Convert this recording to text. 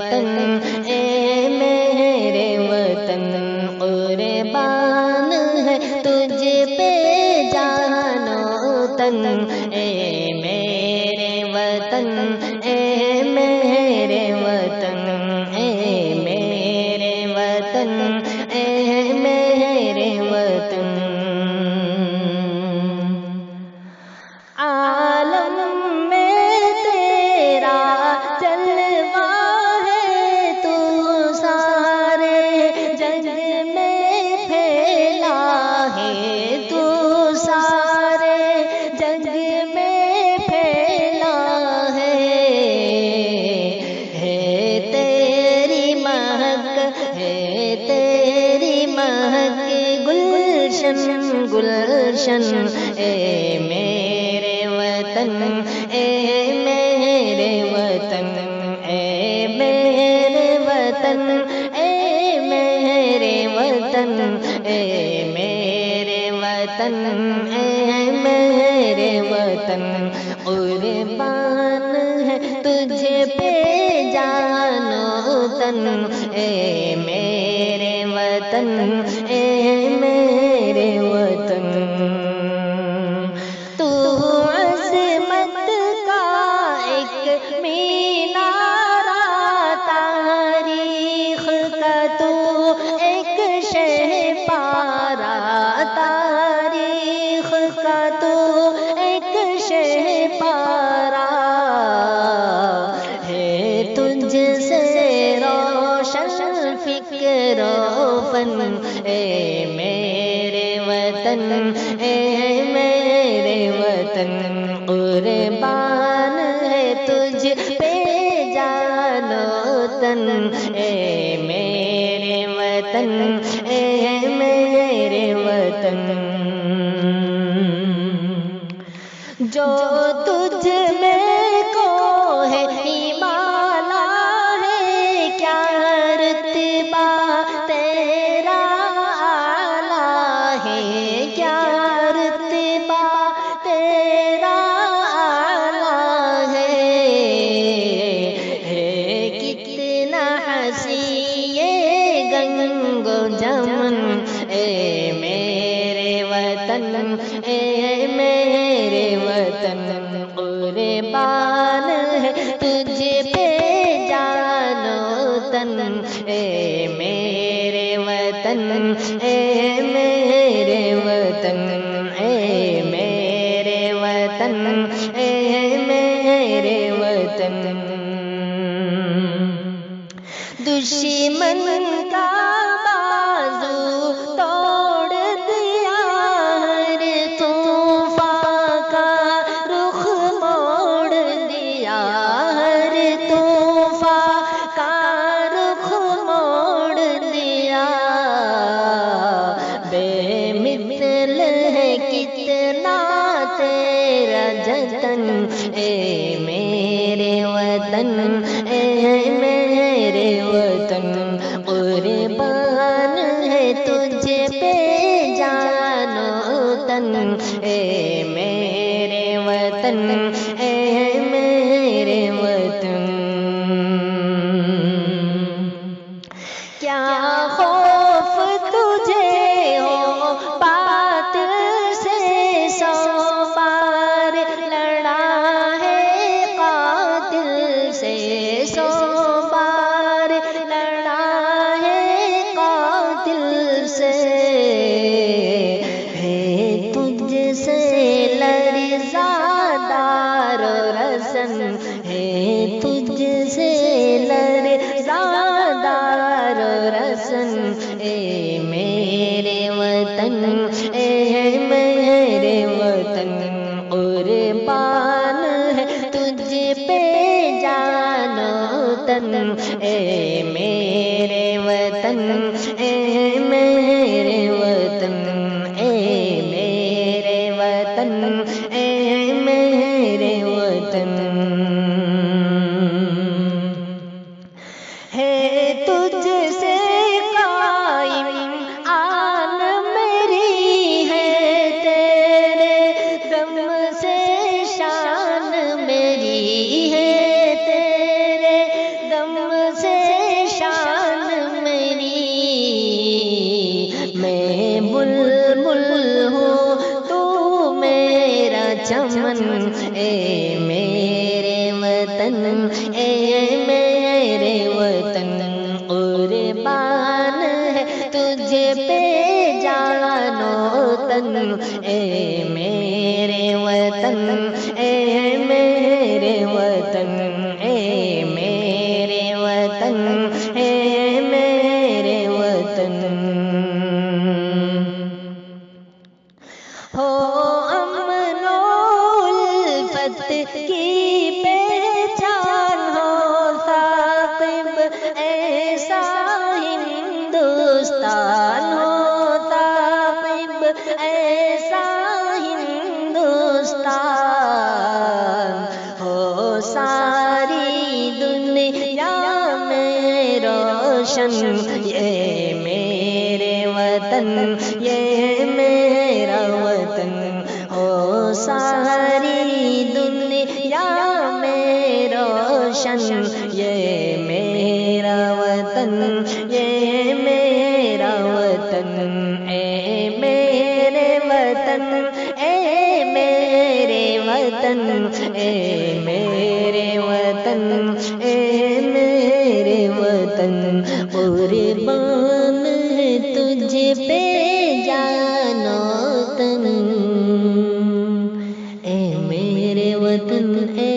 وطن اے میرے وطن قربان ہے تجھ پہ جان و تن اے میرے وطن اے میرے وطن اے میرے وطن اے میرے وطن عالم میں تیرا جلوہ ہے تو سارے جگ میں پھیلا ہے تو سارے جگ میں پھیلا ہے تیری مہک ہے تیری مہک گلشن گلشن اے میرے وطن اے میرے وطن اے میرے وطن اے میرے وطن اے میرے وطن اے میرے وطن قربان ہے تجھ پہ جان و تن اے میرے وطن اے میرے وطن تو عظمت کا ایک مینارہ تاریخ کا تو ایک شہ پارا تاریخ کا تو ایک شہ پارا ہے تجھ سے روشن فکر و فن اے میرے وطن اے میرے وطن قربان ہے تجھ پہ جان و تن اے میرے وطن اے میرے وطن جو تجھ میں کو ہے ہمالا ہے کیا رتبہ تیرا اعلیٰ ہے کیا رتبہ تیرا اعلیٰ ہے کتنا حسین یہ گنگ و جمن اے میرے وطن اے میرے وطن قربان ہے تجھ پہ جان و تن اے میرے وطن اے میرے وطن اے میرے وطن اے میرے وطن دشمن کا بازو توڑ دیا ہر طوفان کا رخ موڑ دیا ہر طوفان کا رخ موڑ دیا بے مثل ہے کتنا تیرا جتن اے میرے وطن اے میرے وطن قربان ہے تجھ پہ جان و تن اے میرے وطن اے میرے وطن کیا خوف تجھے ہو بات سے سو بار لڑا ہے قاتل سے سو بار لڑا ہے قاتل سے ہے تجھ سے لرزادار رسن ہے تجھ سے لرزادار رسن اے میرے وطن اے میرے وطن قربان ہے تجھ پہ جان و تن اے میرے وطن اے میرے وطن اے میرے وطن اے میرے وطن ہے تجھ سے قائم آن میری ہے تیرے دم سے شان میری ہے تیرے دم سے وطن قربان ہے تجھ پہ جان و تن، اے میرے وطن، اے میرے وطن، اے میرے وطن، اے میرے وطن۔ ہو امن و الفت کی پہچان، ہو ثاقب ایسا ہندوستان، ہو ثاقب ایسا ہندوستان، ہو ساری دنیا میں روشن، یہ میرے وطن، یہ میرا وطن، ہو ساری دنیا میں روشن، یہ میرا وطن، یہ میرا وطن، اے میرے وطن، اے میرے وطن، اے میرے وطن، اے میرے وطن، قربان ہے تجھ پہ جان و تن، اے میرے وطن، اے